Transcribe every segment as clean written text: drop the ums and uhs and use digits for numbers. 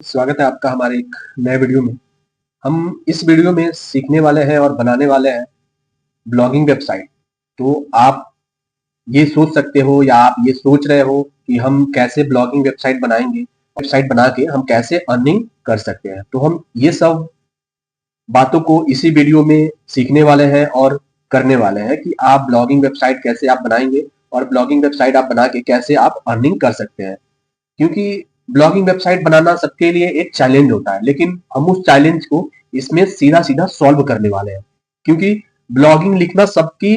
स्वागत है आपका हमारे एक नए वीडियो में। हम इस वीडियो में सीखने वाले हैं और बनाने वाले हैं ब्लॉगिंग वेबसाइट। तो आप ये सोच सकते हो या आप ये सोच रहे हो कि हम कैसे ब्लॉगिंग वेबसाइट बनाएंगे, वेबसाइट बना के हम कैसे अर्निंग कर सकते हैं। तो हम ये सब बातों को इसी वीडियो में सीखने वाले हैं और करने वाले हैं कि आप ब्लॉगिंग वेबसाइट कैसे आप बनाएंगे और ब्लॉगिंग वेबसाइट आप बना के कैसे आप अर्निंग कर सकते हैं। क्योंकि ब्लॉगिंग वेबसाइट बनाना सबके लिए एक चैलेंज होता है, लेकिन हम उस चैलेंज को इसमें सीधा सीधा सॉल्व करने वाले हैं। क्योंकि ब्लॉगिंग लिखना सबकी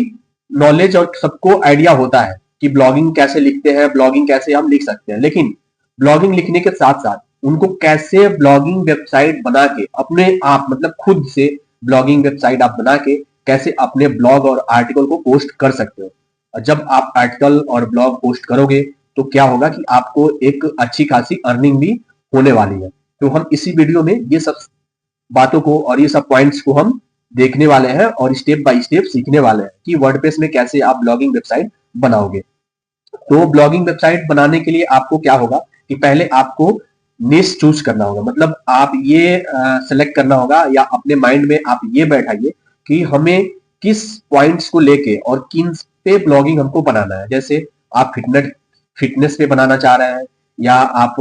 नॉलेज और सबको आइडिया होता है कि ब्लॉगिंग कैसे लिखते हैं, ब्लॉगिंग कैसे हम लिख सकते हैं, लेकिन ब्लॉगिंग लिखने के साथ साथ उनको कैसे ब्लॉगिंग वेबसाइट बना के अपने आप मतलब खुद से ब्लॉगिंग वेबसाइट आप बना के कैसे अपने ब्लॉग और आर्टिकल को पोस्ट कर सकते हो। और जब आप आर्टिकल और ब्लॉग पोस्ट करोगे तो क्या होगा कि आपको एक अच्छी खासी अर्निंग भी होने वाली है। तो हम इसी वीडियो में ये सब बातों को और ये सब पॉइंट्स को हम देखने वाले हैं और स्टेप बाय स्टेप सीखने वाले हैं कि वर्डप्रेस में कैसे आप ब्लॉगिंग वेबसाइट बनाओगे। तो ब्लॉगिंग वेबसाइट बनाने के लिए आपको क्या होगा कि पहले आपको निश चूज करना होगा। मतलब आप ये सेलेक्ट करना होगा या अपने माइंड में आप ये बैठाइए कि हमें किस पॉइंट्स को लेके और किन पे ब्लॉगिंग हमको बनाना है। जैसे आप फिटनेस पे बनाना चाह रहे हैं, या आप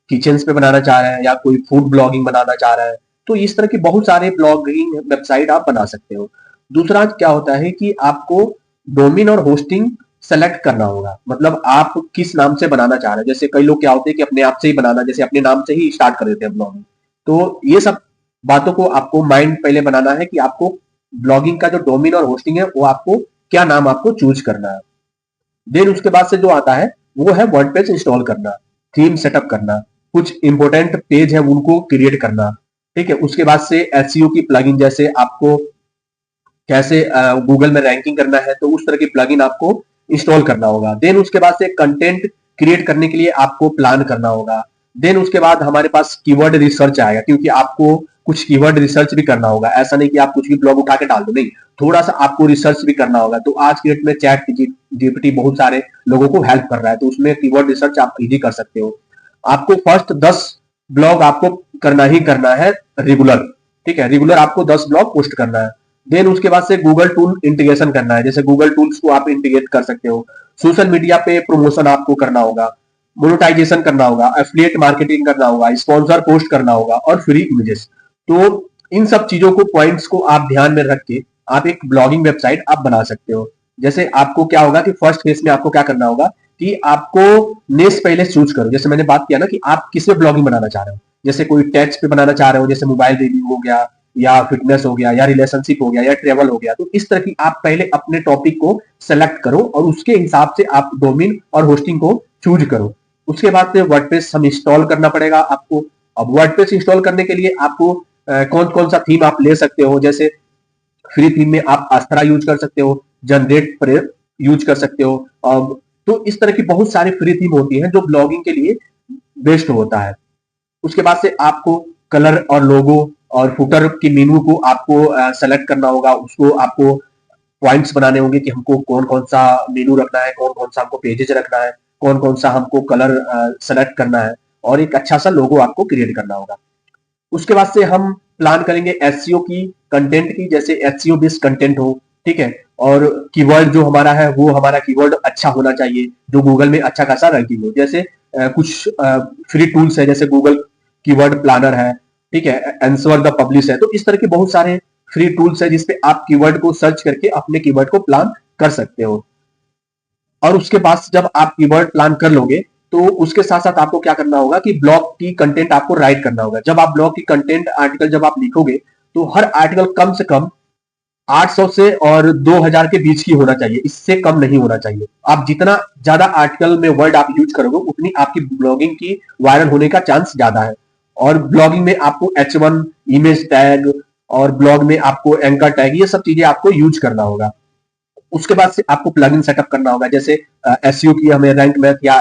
किचन्स पे बनाना चाह रहे हैं, या कोई फूड ब्लॉगिंग बनाना चाह रहे हैं, तो इस तरह की बहुत सारे ब्लॉगिंग वेबसाइट आप बना सकते हो। दूसरा क्या होता है कि आपको डोमेन और होस्टिंग सेलेक्ट करना होगा। मतलब आप किस नाम से बनाना चाह रहे हैं। जैसे कई लोग क्या होते हैं कि अपने आप से ही बनाना, जैसे अपने नाम से ही स्टार्ट कर देते हैं ब्लॉगिंग। तो ये सब बातों को आपको माइंड पहले बनाना है कि आपको ब्लॉगिंग का जो डोमेन और होस्टिंग है वो आपको क्या नाम आपको चूज करना है। देन उसके बाद से जो आता है वो है वर्डप्रेस इंस्टॉल करना, थीम सेटअप करना, कुछ इंपॉर्टेंट पेज है उनको क्रिएट करना। ठीक है, उसके बाद से एसईओ की प्लगइन, जैसे आपको कैसे गूगल में रैंकिंग करना है तो उस तरह की प्लगइन आपको इंस्टॉल करना होगा। देन उसके बाद से कंटेंट क्रिएट करने के लिए आपको प्लान करना होगा। देन उसके बाद हमारे पास कीवर्ड रिसर्च आएगा, क्योंकि आपको कुछ कीवर्ड रिसर्च भी करना होगा। ऐसा नहीं कि आप कुछ भी ब्लॉग उठा के डाल दो, नहीं, थोड़ा सा आपको रिसर्च भी करना होगा। तो आज की डेट में चैट जीपीटी बहुत सारे लोगों को हेल्प कर रहा है, तो उसमें कीवर्ड रिसर्च आप इजी कर सकते हो। आपको फर्स्ट 10 ब्लॉग आपको करना ही करना है रेगुलर। ठीक है, रेगुलर आपको 10 ब्लॉग पोस्ट करना है। देन उसके बाद से गूगल टूल इंटीग्रेशन करना है, जैसे गूगल टूल्स को आप इंटीग्रेट कर सकते हो। सोशल मीडिया पे प्रमोशन आपको करना होगा, मोनेटाइजेशन करना होगा, एफिलिएट मार्केटिंग करना होगा, स्पॉन्सर पोस्ट करना होगा और फ्री इमेजेस। तो इन सब चीजों को पॉइंट्स को आप ध्यान में रख के आप एक ब्लॉगिंग वेबसाइट आप बना सकते हो। जैसे आपको क्या होगा कि फर्स्ट फेज में आपको क्या करना होगा कि आपको नेस पहले चूज करो। जैसे मैंने बात किया ना कि आप किस पे ब्लॉगिंग बनाना चाह रहे हो। जैसे कोई टेक्स्ट पे बनाना चाह रहे हो, जैसे मोबाइल रिव्यू हो गया, या फिटनेस हो गया, या रिलेशनशिप हो गया, या ट्रेवल हो गया। तो इस तरह की आप पहले अपने टॉपिक को सेलेक्ट करो और उसके हिसाब से आप डोमेन और होस्टिंग को चूज करो। उसके बाद से वर्डप्रेस हम इंस्टॉल करना पड़ेगा आपको। अब वर्डप्रेस इंस्टॉल करने के लिए आपको कौन कौन सा थीम आप ले सकते हो। जैसे फ्री थीम में आप अस्त्रा यूज कर सकते हो, जनरेट पर यूज कर सकते हो। तो इस तरह की बहुत सारी फ्री थीम होती है जो ब्लॉगिंग के लिए बेस्ट होता है। उसके बाद से आपको कलर और लोगो और फुटर की मेनू को आपको सेलेक्ट करना होगा। उसको आपको पॉइंट्स बनाने होंगे कि हमको कौन कौन सा मेनू रखना है, कौन कौन सा हमको पेजेस रखना है, कौन कौन सा हमको कलर सेलेक्ट करना है, और एक अच्छा सा लोगो आपको क्रिएट करना होगा। उसके बाद से हम प्लान करेंगे एसईओ की, कंटेंट की, जैसे एसईओ बेस्ड कंटेंट हो। ठीक है, और कीवर्ड जो हमारा है वो हमारा कीवर्ड अच्छा होना चाहिए, जो गूगल में अच्छा खासा रैंकिंग हो। जैसे कुछ फ्री टूल्स है, जैसे गूगल कीवर्ड प्लानर है, ठीक है, आंसर द पब्लिश है। तो इस तरह के बहुत सारे फ्री टूल्स है जिसपे आप कीवर्ड को सर्च करके अपने कीवर्ड को प्लान कर सकते हो। और उसके बाद जब आप कीवर्ड प्लान कर लोगे तो उसके साथ साथ आपको क्या करना होगा कि ब्लॉग की कंटेंट आपको राइट करना होगा। जब आप ब्लॉग की कंटेंट आर्टिकल जब आप लिखोगे तो हर आर्टिकल कम से कम 800 से और 2000 के बीच की होना चाहिए, इससे कम नहीं होना चाहिए। आप जितना ज्यादा आर्टिकल में वर्ड आप यूज करोगे उतनी आपकी ब्लॉगिंग की वायरल होने का चांस ज्यादा है। और ब्लॉगिंग में आपको H1 इमेज टैग और ब्लॉग में आपको एंकर टैग, ये सब चीजें आपको यूज करना होगा। उसके बाद से आपको प्लगइन सेटअप करना होगा। जैसे एसईओ की हमें रैंक मैथ या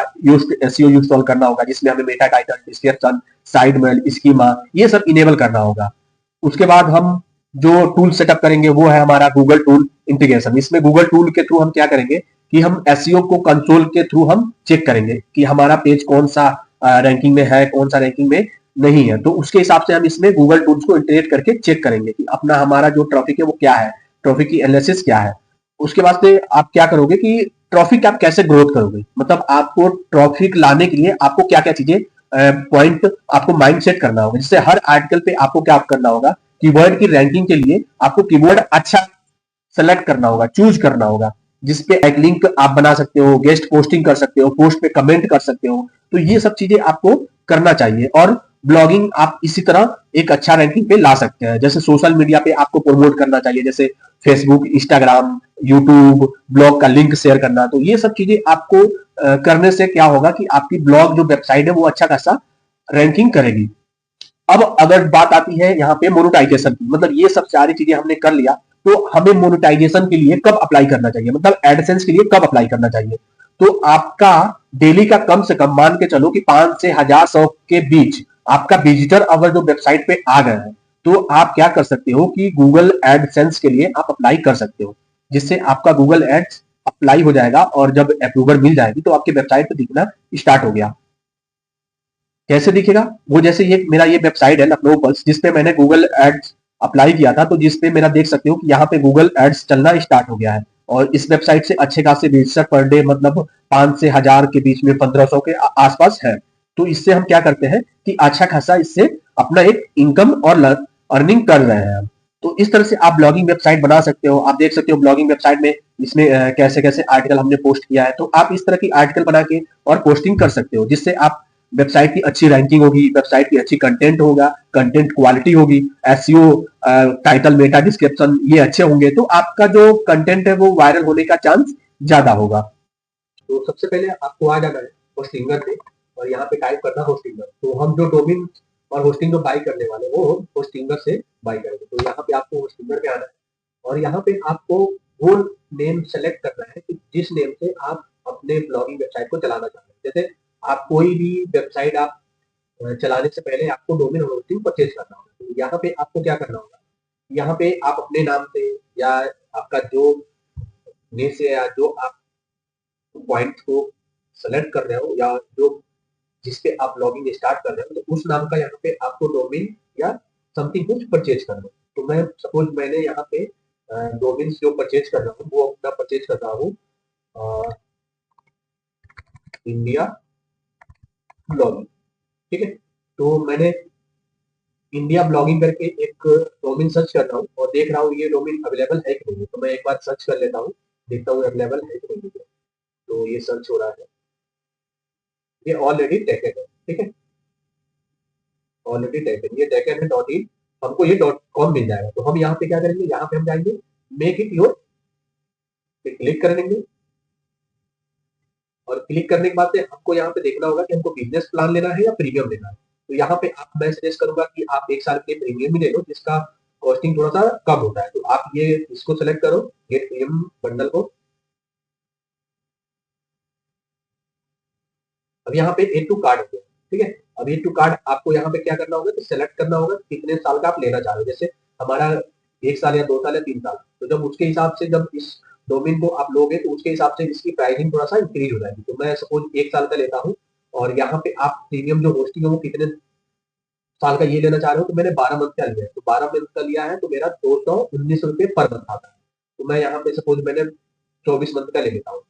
एसईओ इंस्टॉल करना होगा, जिसमें हमें meta title, description, side mail, schema, ये सब इनेबल करना होगा। उसके बाद हम जो टूल सेटअप करेंगे वो है हमारा गूगल टूल इंटीग्रेशन। इसमें गूगल टूल के थ्रू हम क्या करेंगे कि हम एसईओ को कंसोल के थ्रू हम चेक करेंगे कि हमारा पेज कौन सा रैंकिंग में है, कौन सा रैंकिंग में नहीं है। तो उसके हिसाब से हम इसमें गूगल टूल्स को इंटीग्रेट करके चेक करेंगे कि अपना हमारा जो ट्रैफिक है वो क्या है, ट्रैफिक की एनालिसिस क्या है। उसके बाद से आप क्या करोगे कि ट्रैफिक आप कैसे ग्रोथ करोगे, मतलब आपको ट्रैफिक लाने के लिए आपको क्या क्या चीजें पॉइंट आपको माइंड सेट करना होगा। जैसे हर आर्टिकल पे आपको क्या करना होगा, कीवर्ड की रैंकिंग के लिए आपको कीवर्ड अच्छा सेलेक्ट करना होगा, चूज करना होगा, जिसपे एक लिंक आप बना सकते हो, गेस्ट पोस्टिंग कर सकते हो, पोस्ट पे कमेंट कर सकते हो। तो ये सब चीजें आपको करना चाहिए। और ब्लॉगिंग आप इसी तरह एक अच्छा रैंकिंग पे ला सकते हैं। जैसे सोशल मीडिया पे आपको प्रमोट करना चाहिए, जैसे फेसबुक, इंस्टाग्राम, यूट्यूब, ब्लॉग का लिंक शेयर करना। तो ये सब चीजें आपको करने से क्या होगा कि आपकी ब्लॉग जो वेबसाइट है वो अच्छा खासा रैंकिंग करेगी। अब अगर बात आती है यहाँ पे मोनेटाइजेशन की, मतलब ये सब सारी चीजें हमने कर लिया, तो हमें मोनेटाइजेशन के लिए कब अप्लाई करना चाहिए, मतलब एडसेंस के लिए कब अप्लाई करना चाहिए। तो आपका डेली का कम से कम मान के चलो कि 5 से 1000 के बीच आपका विजिटर अगर जो वेबसाइट पे आ गए हैं, तो आप क्या कर सकते हो कि गूगल एडसेंस के लिए आप अप्लाई कर सकते हो, जिससे आपका गूगल एड्स अप्लाई हो जाएगा और जब अप्रूवल मिल जाएगी तो आपके वेबसाइट पे दिखना स्टार्ट हो गया। कैसे दिखेगा वो, जैसे ये मेरा ये वेबसाइट है लखनऊ पल्स, जिसपे मैंने गूगल एड्स अप्लाई किया था, तो जिसपे मेरा देख सकते हो कि यहाँ पे गूगल एड्स चलना स्टार्ट हो गया है। और इस वेबसाइट से अच्छे खासे विजिटर पर डे, मतलब 5 से 1000 के बीच में, 1500 के आसपास है। तो इससे हम क्या करते हैं कि अच्छा खासा इससे अपना एक इनकम और अर्निंग कर रहे हैं हम। तो इस तरह से आप ब्लॉगिंग वेबसाइट बना सकते हो। आप देख सकते हो ब्लॉगिंग वेबसाइट में इसमें कैसे कैसे आर्टिकल हमने पोस्ट किया है। तो आप इस तरह की आर्टिकल बना के और पोस्टिंग कर सकते हो, जिससे आप वेबसाइट की अच्छी रैंकिंग होगी, वेबसाइट की अच्छी कंटेंट होगा, कंटेंट क्वालिटी होगी, एसईओ, टाइटल, मेटा डिस्क्रिप्शन ये अच्छे होंगे, तो आपका जो कंटेंट है वो वायरल होने का चांस ज्यादा होगा। तो सबसे पहले आपको आ जाना है होस्टिंगर पे और यहाँ पे टाइप करना होस्टिंगर। तो हम जो डोमेन और होस्टिंग जो बाई करने वाले वो होस्टिंगर से बाई करेंगे। तो यहाँ पे आपको होस्टिंगर पे आना है और यहाँ पे आपको वो नेम सेलेक्ट करना है कि जिस नेम से आप अपने ब्लॉगिंग वेबसाइट को चलाना चाहते हैं। जैसे आप कोई भी वेबसाइट आप चलाने से पहले आपको डोमेन होस्टिंग परचेज करना होगा। तो यहाँ पे आपको क्या करना होगा, यहाँ पे आप अपने नाम से या आपका जो निश है या जो आप पॉइंट को सेलेक्ट कर रहे हो या जो जिस पे आप लॉगिंग स्टार्ट कर रहे हो, तो उस नाम का यहाँ पे आपको डोमेन या समथिंग कुछ परचेज करना है। तो मैं सपोज मैंने यहाँ पे डोमेन जो परचेज कर रहा हूँ वो अपना परचेज कर रहा हूँ इंडिया ब्लॉगिंग। ठीक है, तो मैंने इंडिया ब्लॉगिंग करके एक डोमेन सर्च कर रहा हूँ और देख रहा हूँ ये डोमेन अवेलेबल है कि नहीं है। तो मैं एक बार सर्च कर लेता हूँ, देखता हूँ अवेलेबल है कि नहीं है। तो ये सर्च हो रहा है, ये ऑलरेडी टेकन है। ठीक है, ऑलरेडी टेकन, ये टेकन है डॉट इन, हमको ये डॉट कॉम मिल जाएगा। तो हम यहाँ पे क्या करेंगे, यहाँ पे हम जाएंगे मेक इट योर पे क्लिक कर लेंगे और क्लिक करने के बाद से हमको यहाँ पे देखना होगा कि हमको बिजनेस प्लान लेना है या प्रीमियम लेना है। तो यहाँ पे आप, मैं सजेस्ट करूंगा कि आप 1 साल के प्रीमियम ही ले लो, जिसका कॉस्टिंग थोड़ा सा कम होता है। तो आप ये इसको सेलेक्ट करो, गेट प्रीमियम बंडल को। अब यहाँ पे एड टू कार्ड हो गया। ठीक है, अब एड टू कार्ड आपको यहाँ पे क्या करना होगा कि सेलेक्ट करना होगा कितने साल का आप लेना चाह रहे हो। जैसे हमारा 1 साल या 2 साल या 3 साल, तो जब उसके हिसाब से जब इस डोमेन को आप लोगे तो उसके हिसाब से इसकी प्राइसिंग थोड़ा सा इंक्रीज हो जाएगी। तो मैं सपोज 1 साल का लेता हूँ और यहाँ पे आप प्रीमियम जो होस्टिंग है वो कितने साल का ये लेना चाह रहे हो, तो मैंने 12 मंथ का लिया है। तो 12 मंथ का लिया है तो मेरा 219 रुपए पर मंथ आता है। तो मैं यहाँ पे सपोज मैंने 24 मंथ का ले लेता हूँ,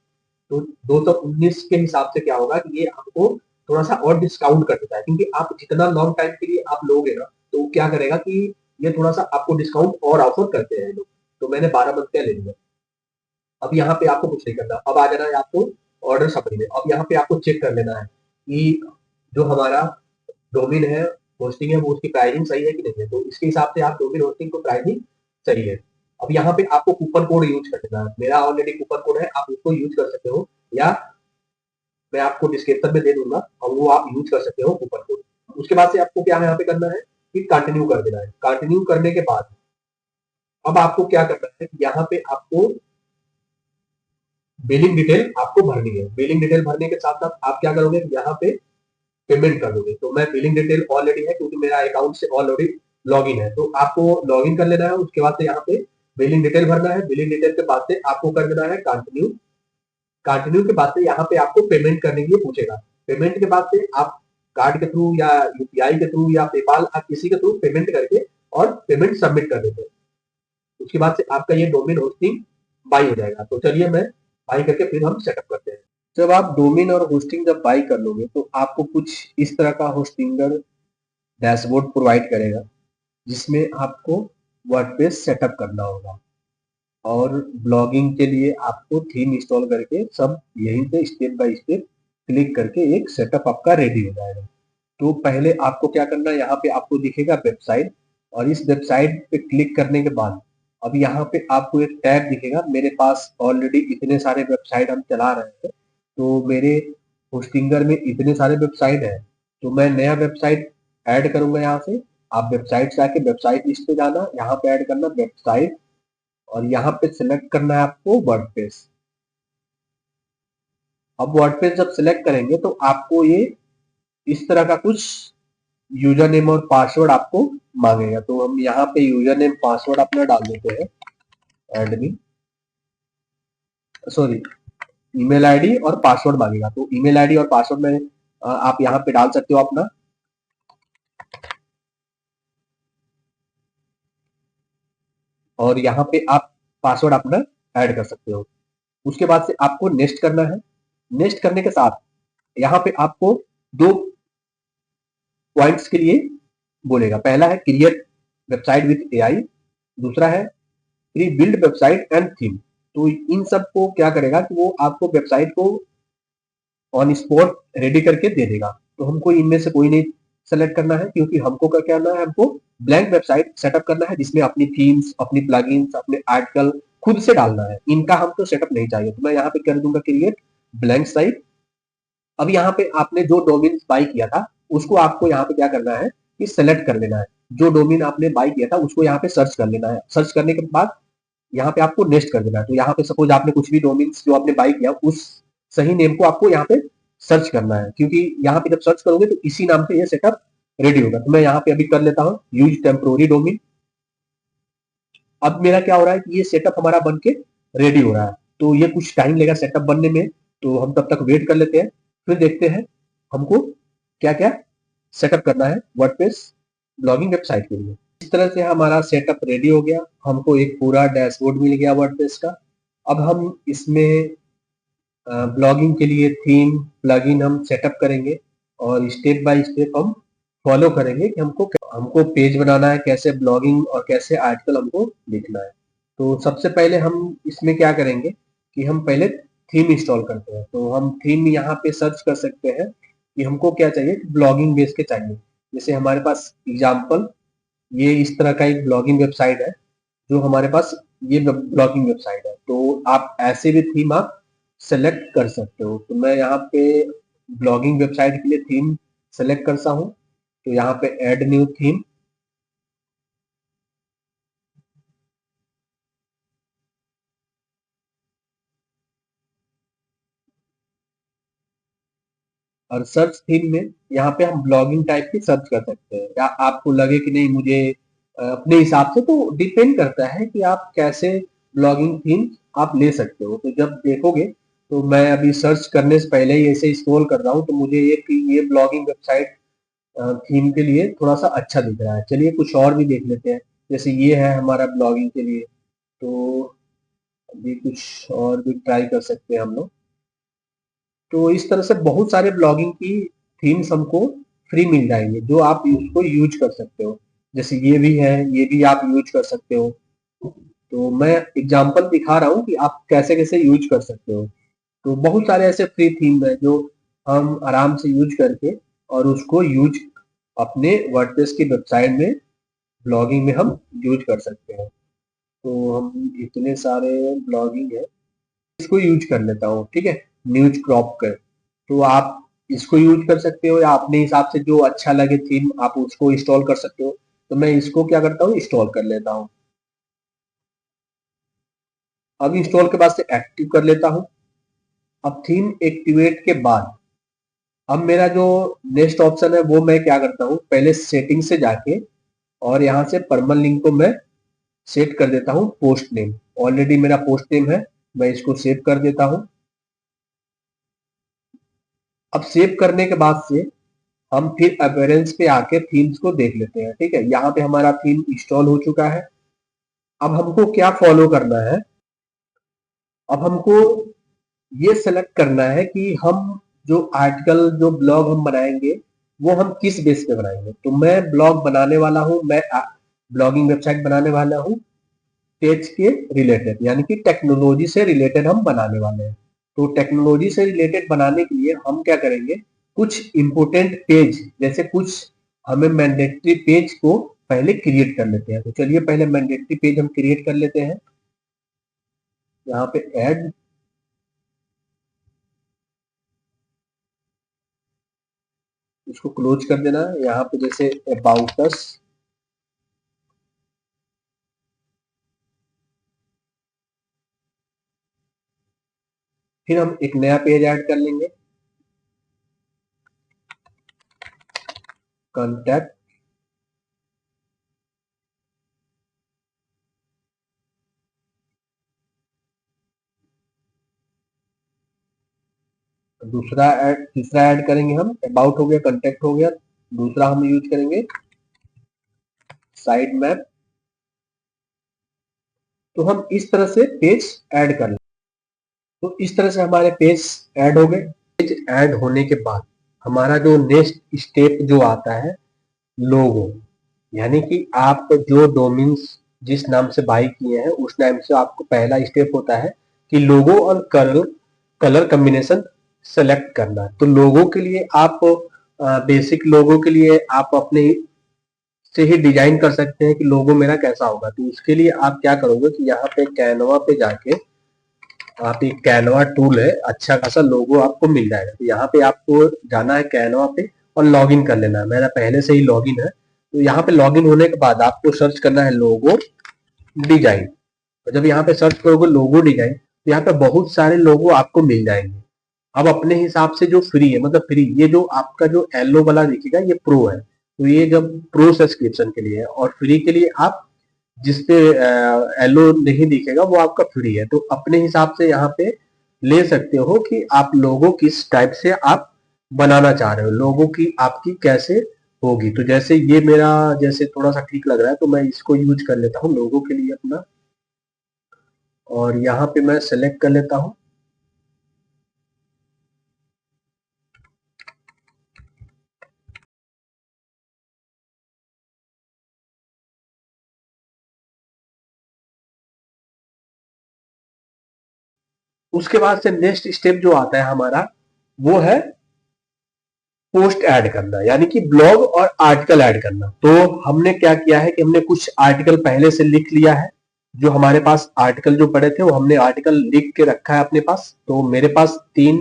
तो 219 के हिसाब से क्या होगा कि ये आपको थोड़ा सा और डिस्काउंट कर देता है, क्योंकि आप जितना लॉन्ग टाइम के लिए आप लोगे ना, तो क्या करेगा कि ये थोड़ा सा आपको डिस्काउंट और ऑफर करते हैं लोग। तो मैंने 12 मंथ का ले लिया। अब यहाँ पे आपको कुछ नहीं करना, अब आ जाना है आपको ऑर्डर समरी में। अब यहाँ पे आपको चेक कर लेना है कि जो हमारा डोमेन है, होस्टिंग है, वो उसकी प्राइसिंग सही है कि नहीं है। तो इसके हिसाब से आप डोमेन होस्टिंग को प्राइसिंग सही है। अब यहाँ पे आपको कूपन कोड यूज कर देना है। मेरा ऑलरेडी कूपन कोड है, आप उसको यूज कर सकते हो या मैं आपको डिस्क्रिप्शन में दे दूंगा और वो आप यूज कर सकते हो कूपन कोड। उसके बाद से आपको क्या यहाँ पे करना है कि कंटिन्यू कर देना है। कंटिन्यू करने के बाद अब आपको क्या करना है, यहाँ पे आपको बिलिंग डिटेल आपको भरनी है। बिलिंग डिटेल भरने के साथ साथ आप क्या करोगे, यहाँ पे पेमेंट कर दोगे। तो मैं बिलिंग डिटेल ऑलरेडी है क्योंकि मेरा अकाउंट से ऑलरेडी लॉगिन है, तो आपको लॉगिन कर लेना है। उसके बाद से यहाँ पे बिलिंग डिटेल भरना है। बिलिंग डिटेल के बाद से आपको कर देना है कंटिन्यू। कंटिन्यू के बाद से यहाँ पे आपको पेमेंट करने के लिए पूछेगा। पेमेंट के बाद से आप कार्ड के थ्रू या यूपीआई के थ्रू या पेपाल, आप किसी के थ्रू पेमेंट करके और पेमेंट सबमिट कर देते हैं। उसके बाद से आपका ये डोमेन होस्टिंग बाई हो जाएगा। तो चलिए मैं बाई करके फिर हम सेटअप करते हैं। जब आप डोमेन और होस्टिंग जब बाई कर लोगे तो आपको कुछ इस तरह का होस्टिंगर डैशबोर्ड प्रोवाइड करेगा, जिसमें आपको वर्डप्रेस सेटअप करना होगा और ब्लॉगिंग के लिए आपको थीम इंस्टॉल करके सब यहीं से स्टेप बाय स्टेप क्लिक करके एक सेटअप आपका रेडी हो जाएगा। तो पहले आपको क्या करना है, यहाँ पे आपको दिखेगा वेबसाइट, और इस वेबसाइट पे क्लिक करने के बाद अब यहाँ पे आपको एक टैब दिखेगा। मेरे पास ऑलरेडी इतने सारे वेबसाइट हम चला रहे हैं, तो मेरे होस्टिंगर में इतने सारे वेबसाइट है, तो मैं नया वेबसाइट ऐड करूंगा। यहाँ से आप वेबसाइट से आके वेबसाइट लिस्ट पे जाना, यहाँ पे ऐड करना वेबसाइट, और यहाँ पे सिलेक्ट करना है आपको वर्डप्रेस। अब वर्डप्रेस जब सिलेक्ट करेंगे तो आपको ये इस तरह का कुछ यूजर नेम और पासवर्ड आपको मांगेगा। तो हम यहाँ पे यूजर नेम पासवर्ड अपना डाल देते हैं, एडमिन सॉरी ईमेल आईडी और पासवर्ड मांगेगा। तो ईमेल आईडी और पासवर्ड में आप यहाँ पे डाल सकते हो अपना, और यहाँ पे आप पासवर्ड अपना ऐड कर सकते हो। उसके बाद से आपको नेक्स्ट करना है। नेक्स्ट करने के साथ यहाँ पे आपको दो पॉइंट्स के लिए बोलेगा। पहला है क्रिएट वेबसाइट विथ एआई, दूसरा है pre build website and theme. तो इन सब को क्या करेगा कि वो आपको वेबसाइट को ऑन स्पॉट रेडी करके दे देगा। तो हमको इनमें से कोई नहीं सेलेक्ट करना है, क्योंकि हमको क्या करना है, हमको ब्लैंक वेबसाइट सेटअप करना है, जिसमें अपनी थीम्स, अपनी प्लगइन्स, अपने आर्टिकल खुद से डालना है। इनका हमको सेटअप नहीं चाहिए। तो मैं यहाँ पे कर दूंगा क्रिएट ब्लैंक साइट। अब यहाँ पे आपने जो डोमेन बाई किया था उसको आपको यहाँ पे क्या करना है कि सेलेक्ट कर लेना है। जो डोमेन आपने बाई किया था उसको यहाँ पे सर्च कर लेना है। सर्च करने के बाद यहाँ पे आपको नेक्स्ट कर देना है। तो यहाँ पे सपोज आपने कुछ भी डोमेन जो आपने बाई किया उस सही नेम को आपको यहाँ पे सर्च करना है, क्योंकि यहाँ पे जब सर्च करोगे तो इसी नाम से ये सेटअप रेडी होगा। तो मैं यहाँ पे अभी कर लेता हूँ यूज टेम्पोररी डोमेन। अब मेरा क्या हो रहा है कि ये सेटअप हमारा बन के रेडी हो रहा है। तो ये कुछ टाइम लेगा सेटअप बनने में, तो हम तब तक वेट कर लेते हैं, फिर देखते हैं हमको क्या क्या सेटअप करना है वर्डप्रेस ब्लॉगिंग वेबसाइट के लिए। इस तरह से हमारा सेटअप रेडी हो गया, हमको एक पूरा डैशबोर्ड मिल गया वर्डप्रेस का। अब हम इसमें ब्लॉगिंग के लिए थीम प्लगइन हम सेटअप करेंगे और स्टेप बाय स्टेप हम फॉलो करेंगे कि हमको हमको पेज बनाना है, कैसे ब्लॉगिंग और कैसे आर्टिकल हमको लिखना है। तो सबसे पहले हम इसमें क्या करेंगे कि हम पहले थीम इंस्टॉल करते हैं। तो हम थीम यहाँ पे सर्च कर सकते हैं कि हमको क्या चाहिए, ब्लॉगिंग बेस के चाहिए। जैसे हमारे पास एग्जाम्पल ये इस तरह का एक ब्लॉगिंग वेबसाइट है, जो हमारे पास ये ब्लॉगिंग वेबसाइट है। तो आप ऐसे भी थीम आप सेलेक्ट कर सकते हो। तो मैं यहाँ पे ब्लॉगिंग वेबसाइट के लिए थीम सेलेक्ट करता हूँ। तो यहाँ पे ऐड न्यू थीम, और सर्च थीम में यहाँ पे हम ब्लॉगिंग टाइप की सर्च कर सकते हैं, या आपको लगे कि नहीं मुझे अपने हिसाब से, तो डिपेंड करता है कि आप कैसे ब्लॉगिंग थीम आप ले सकते हो। तो जब देखोगे, तो मैं अभी सर्च करने से पहले ही ऐसे स्क्रॉल कर रहा हूँ, तो मुझे ये ब्लॉगिंग वेबसाइट थीम के लिए थोड़ा सा अच्छा दिख रहा है। चलिए कुछ और भी देख लेते हैं। जैसे ये है हमारा ब्लॉगिंग के लिए, तो अभी कुछ और भी ट्राई कर सकते हैं हम लोग। तो इस तरह से बहुत सारे ब्लॉगिंग की थीम्स हमको फ्री मिल जाएंगे, जो आप उसको यूज कर सकते हो। जैसे ये भी है, ये भी आप यूज कर सकते हो। तो मैं एग्जांपल दिखा रहा हूँ कि आप कैसे कैसे यूज कर सकते हो। तो बहुत सारे ऐसे फ्री थीम है जो हम आराम से यूज करके और उसको यूज अपने वर्डप्रेस की वेबसाइट में ब्लॉगिंग में हम यूज कर सकते हैं। तो हम इतने सारे ब्लॉगिंग है, इसको यूज कर लेता हूँ, ठीक है, न्यूज क्रॉप कर। तो आप इसको यूज कर सकते हो, या अपने हिसाब से जो अच्छा लगे थीम आप उसको इंस्टॉल कर सकते हो। तो मैं इसको क्या करता हूँ, इंस्टॉल कर लेता हूँ। अब इंस्टॉल के बाद से एक्टिव कर लेता हूँ। अब थीम एक्टिवेट के बाद अब मेरा जो नेक्स्ट ऑप्शन है वो मैं क्या करता हूँ, पहले सेटिंग से जाके और यहाँ से परमल लिंक को मैं सेट कर देता हूँ पोस्ट नेम। ऑलरेडी मेरा पोस्ट नेम है, मैं इसको सेव कर देता हूँ। अब सेव करने के बाद से हम फिर अपीयरेंस पे आके थीम्स को देख लेते हैं। ठीक है, यहाँ पे हमारा थीम इंस्टॉल हो चुका है। अब हमको क्या फॉलो करना है, अब हमको ये सेलेक्ट करना है कि हम जो आर्टिकल, जो ब्लॉग हम बनाएंगे वो हम किस बेस पे बनाएंगे। तो मैं ब्लॉग बनाने वाला हूं, मैं ब्लॉगिंग वेबसाइट बनाने वाला हूं पेज के रिलेटेड, यानी कि टेक्नोलॉजी से रिलेटेड हम बनाने वाले हैं। तो टेक्नोलॉजी से रिलेटेड बनाने के लिए हम क्या करेंगे, कुछ इंपोर्टेंट पेज, जैसे कुछ हमें मैंडेटरी पेज को पहले क्रिएट कर लेते हैं। तो चलिए पहले मैंडेटरी पेज हम क्रिएट कर लेते हैं। यहाँ पे ऐड, इसको क्लोज कर देना है। यहाँ पे जैसे अबाउट अस, फिर हम एक नया पेज ऐड कर लेंगे, कॉन्टैक्ट, दूसरा ऐड, तीसरा ऐड करेंगे हम, अबाउट हो गया, कॉन्टैक्ट हो गया। दूसरा हम यूज करेंगे साइड मैप। तो हम इस तरह से पेज ऐड कर लें। तो इस तरह से हमारे पेज ऐड हो गए। पेज ऐड होने के बाद हमारा जो नेक्स्ट स्टेप जो आता है, लोगो, यानी कि आप जो डोमेन्स जिस नाम से बाई किए हैं उस नाम से आपको पहला स्टेप होता है कि लोगो और कलर कॉम्बिनेशन सेलेक्ट करना। तो लोगो के लिए आप बेसिक लोगो के लिए आप अपने से ही डिजाइन कर सकते हैं कि लोगो मेरा कैसा होगा। तो उसके लिए आप क्या करोगे कि यहाँ पे कैनवा पे जाके, आप एक कैनवा टूल है, अच्छा खासा लोगो आपको मिल जाएगा। तो यहाँ पे आपको जाना है कैनवा पे और लॉगिन कर लेना है। मेरा पहले से ही लॉगिन है। तो यहाँ पे लॉगिन होने के बाद आपको सर्च करना है लोगो डिजाइन। तो जब यहाँ पे सर्च करोगे लोगो डिजाइन, तो यहाँ पे बहुत सारे लोगो आपको मिल जाएंगे। अब अपने हिसाब से जो फ्री है, मतलब फ्री, ये जो आपका जो येलो वाला दिखेगा ये प्रो है। तो ये जब प्रो सब्सक्रिप्शन के लिए है, और फ्री के लिए आप जिसपे येलो नहीं दिखेगा वो आपका फ्री है। तो अपने हिसाब से यहाँ पे ले सकते हो कि आप लोगो किस टाइप से आप बनाना चाह रहे हो, लोगो की आपकी कैसे होगी। तो जैसे ये मेरा जैसे थोड़ा सा ठीक लग रहा है तो मैं इसको यूज कर लेता हूँ लोगो के लिए अपना, और यहाँ पे मैं सेलेक्ट कर लेता हूँ। उसके बाद से नेक्स्ट स्टेप जो आता है हमारा वो है पोस्ट ऐड करना, यानी कि ब्लॉग और आर्टिकल ऐड करना। तो हमने क्या किया है कि हमने कुछ आर्टिकल पहले से लिख लिया है। जो हमारे पास आर्टिकल जो पड़े थे वो हमने आर्टिकल लिख के रखा है अपने पास। तो मेरे पास 3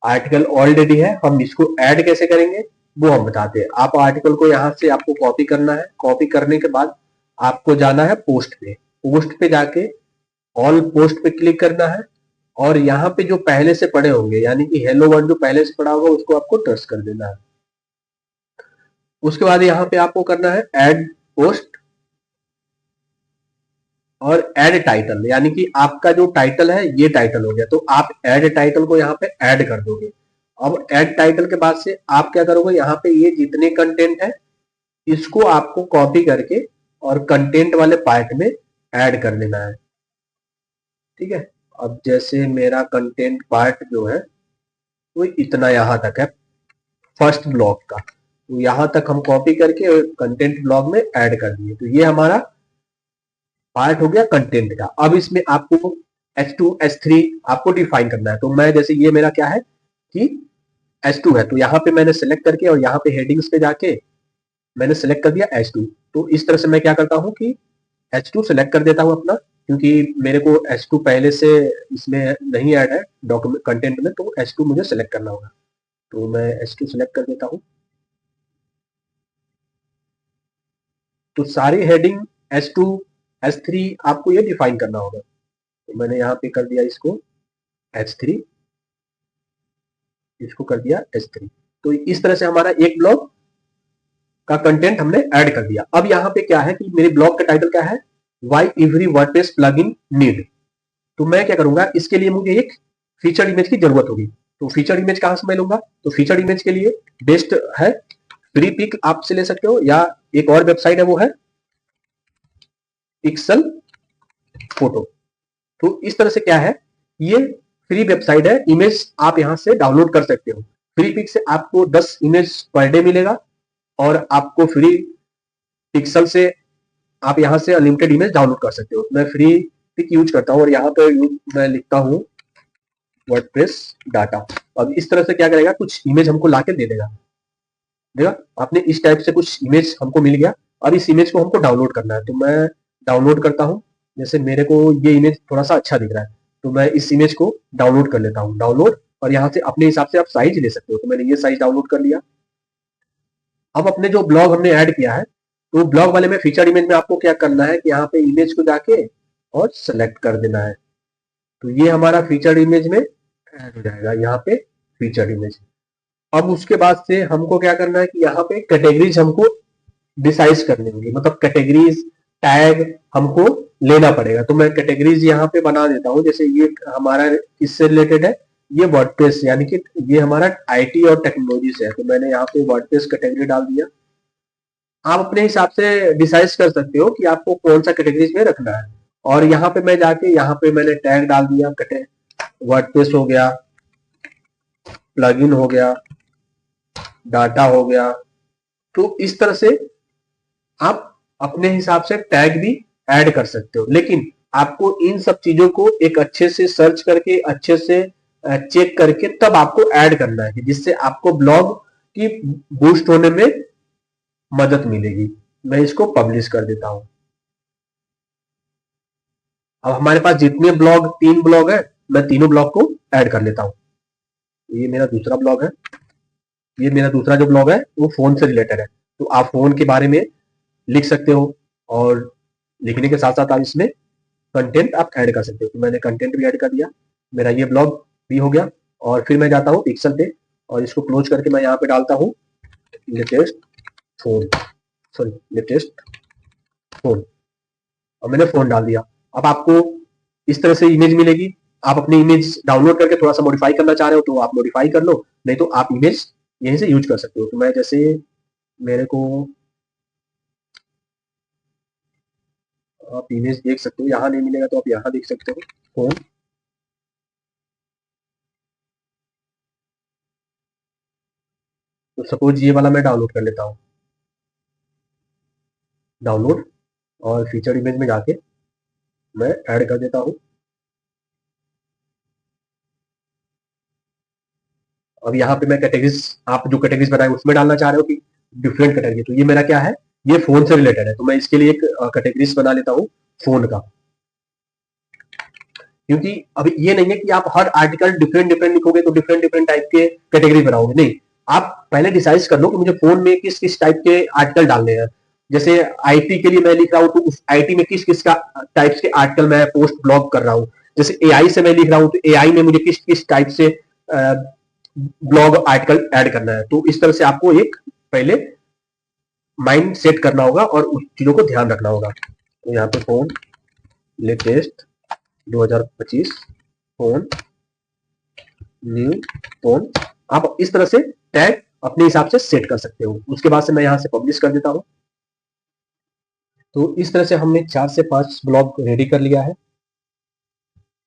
आर्टिकल ऑलरेडी है। हम इसको ऐड कैसे करेंगे वो हम बताते हैं। आप आर्टिकल को यहाँ से आपको कॉपी करना है। कॉपी करने के बाद आपको जाना है पोस्ट पे। पोस्ट पे जाके ऑल पोस्ट पे क्लिक करना है, और यहाँ पे जो पहले से पड़े होंगे, यानी कि हेलो वर्ड जो पहले से पड़ा होगा उसको आपको ट्रस्ट कर देना है। उसके बाद यहाँ पे आपको करना है ऐड पोस्ट और ऐड टाइटल, यानी कि आपका जो टाइटल है ये टाइटल हो गया। तो आप ऐड टाइटल को यहाँ पे ऐड कर दोगे। अब ऐड टाइटल के बाद से आप क्या करोगे, यहाँ पे ये जितने कंटेंट है इसको आपको कॉपी करके और कंटेंट वाले पार्ट में ऐड कर देना है। ठीक है, अब जैसे मेरा कंटेंट पार्ट जो है वो इतना यहाँ तक है फर्स्ट ब्लॉग का। तो यहाँ तक हम कॉपी करके कंटेंट ब्लॉग में ऐड कर दिए। तो ये हमारा पार्ट हो गया कंटेंट का। अब इसमें आपको H2 H3 आपको डिफाइन करना है। तो मैं जैसे ये मेरा क्या है कि H2 है, तो यहाँ पे मैंने सेलेक्ट करके और यहाँ पे हेडिंग्स पे जाके मैंने सेलेक्ट कर दिया H2। तो इस तरह से मैं क्या करता हूँ कि H2 सेलेक्ट कर देता हूँ अपना, क्योंकि मेरे को H2 पहले से इसमें नहीं ऐड है डॉक्यूमेंट कंटेंट में, तो H2 मुझे सेलेक्ट करना होगा। तो मैं H2 सेलेक्ट कर देता हूँ। तो सारी हेडिंग H2 H3 आपको ये डिफाइन करना होगा। तो मैंने यहाँ पे कर दिया इसको H3, इसको कर दिया H3। तो इस तरह से हमारा एक ब्लॉग का कंटेंट हमने ऐड कर दिया। अब यहाँ पे क्या है कि मेरे ब्लॉग का टाइटल क्या है, why every WordPress plugin need. तो मैं क्या करूंगा, इसके लिए मुझे एक फीचर इमेज की जरूरत होगी। तो फीचर इमेज कहां से मैं लूंगा? तो फीचर इमेज के लिए बेस्ट है फ्री पिक आप से ले सकते हो, या एक और वेबसाइट है वो है पिक्सल फोटो। तो इस तरह से क्या है, ये फ्री वेबसाइट है, इमेज आप यहां से डाउनलोड कर सकते हो। फ्री पिक से आपको 10 इमेज पर डे मिलेगा, और आपको फ्री पिक्सल से आप यहां से अनलिमिटेड इमेज डाउनलोड कर सकते हो। मैं फ्री पिक यूज करता हूं, और यहाँ पे मैं लिखता हूं वर्डप्रेस डाटा। अब इस तरह से क्या करेगा, कुछ इमेज हमको लाके दे देगा। देखा आपने, इस टाइप से कुछ इमेज हमको मिल गया। अब इस इमेज को हमको डाउनलोड करना है, तो मैं डाउनलोड करता हूँ। जैसे मेरे को ये इमेज थोड़ा सा अच्छा दिख रहा है, तो मैं इस इमेज को डाउनलोड कर लेता हूँ, डाउनलोड। और यहाँ से अपने हिसाब से आप साइज ले सकते हो, तो मैंने ये साइज डाउनलोड कर लिया। अब अपने जो ब्लॉग हमने ऐड किया है, तो ब्लॉग वाले में फीचर इमेज में आपको क्या करना है कि यहाँ पे इमेज को जाके और सेलेक्ट कर देना है। तो ये हमारा फीचर इमेज में ऐड हो जाएगा, यहाँ पे फीचर इमेज। अब उसके बाद से हमको क्या करना है कि यहाँ पे कैटेगरीज हमको डिसाइड करनी होगी, मतलब कैटेगरीज टैग हमको लेना पड़ेगा। तो मैं कैटेगरीज यहाँ पे बना देता हूँ। जैसे ये हमारा किससे रिलेटेड है, ये वर्डप्रेस, यानी कि ये हमारा आईटी और टेक्नोलॉजी से है, तो मैंने यहाँ पे वर्डप्रेस कैटेगरी डाल दिया। आप अपने हिसाब से डिसाइड कर सकते हो कि आपको कौन सा कैटेगरीज में रखना है। और यहाँ पे मैं जाके यहाँ पे मैंने टैग डाल दिया, वर्डप्रेस हो गया, प्लगइन हो गया, डाटा हो गया। तो इस तरह से आप अपने हिसाब से टैग भी ऐड कर सकते हो, लेकिन आपको इन सब चीजों को एक अच्छे से सर्च करके, अच्छे से चेक करके तब आपको ऐड करना है, जिससे आपको ब्लॉग की बूस्ट होने में मदद मिलेगी। मैं इसको पब्लिश कर देता हूं। अब हमारे पास जितने ब्लॉग, 3 ब्लॉग है, मैं तीनों ब्लॉग को ऐड कर लेता हूं। ये मेरा दूसरा ब्लॉग है, ये मेरा दूसरा जो ब्लॉग है वो फोन से रिलेटेड है। तो आप फोन के बारे में लिख सकते हो, और लिखने के साथ साथ आप इसमें कंटेंट आप ऐड कर सकते हो। तो मैंने कंटेंट भी ऐड कर दिया, मेरा ये ब्लॉग भी हो गया। और फिर मैं जाता हूँ पिक्सल पे, और इसको क्लोज करके मैं यहाँ पे डालता हूँ latest phone, sorry latest phone, और मैंने फोन डाल दिया। अब आपको इस तरह से इमेज मिलेगी। आप अपनी इमेज डाउनलोड करके थोड़ा सा मॉडिफाई करना चाह रहे हो तो आप मॉडिफाई कर लो, नहीं तो आप इमेज यहीं से यूज कर सकते हो। तो मैं जैसे मेरे को, आप इमेज देख सकते हो, यहाँ नहीं मिलेगा तो आप यहाँ देख सकते हो फोन। तो सपोज ये वाला मैं डाउनलोड कर लेता हूँ, डाउनलोड, और फीचर इमेज में जाके मैं ऐड कर देता हूँ। अब यहाँ पे मैं कैटेगरीज, आप जो कैटेगरीज बनाए उसमें डालना चाह रहे हो कि डिफरेंट कैटेगरी, तो ये मेरा क्या है, ये फोन से रिलेटेड है, तो मैं इसके लिए एक कैटेगरीज बना लेता हूँ फोन का। क्योंकि अभी ये नहीं है कि आप हर आर्टिकल डिफरेंट डिफरेंट लिखोगे तो डिफरेंट डिफरेंट टाइप के कैटेगरी बनाओगे, नहीं। आप पहले डिसाइड कर लो कि मुझे फोन में किस किस टाइप के आर्टिकल डालने हैं। जैसे आईटी के लिए मैं लिख रहा हूँ, तो उस आईटी में किस किस का टाइप्स के आर्टिकल मैं पोस्ट ब्लॉग कर रहा हूँ। जैसे एआई से मैं लिख रहा हूँ, तो एआई में मुझे किस किस टाइप से ब्लॉग आर्टिकल ऐड करना है। तो इस तरह से आपको एक पहले माइंड सेट करना होगा और उस चीजों को ध्यान रखना होगा। तो यहाँ पे phone latest 2025 phone, new phone, आप इस तरह से टैग अपने हिसाब से सेट कर सकते हो। उसके बाद से मैं यहां से पब्लिश कर देता हूं। तो इस तरह से हमने 4 से 5 ब्लॉग रेडी कर लिया है,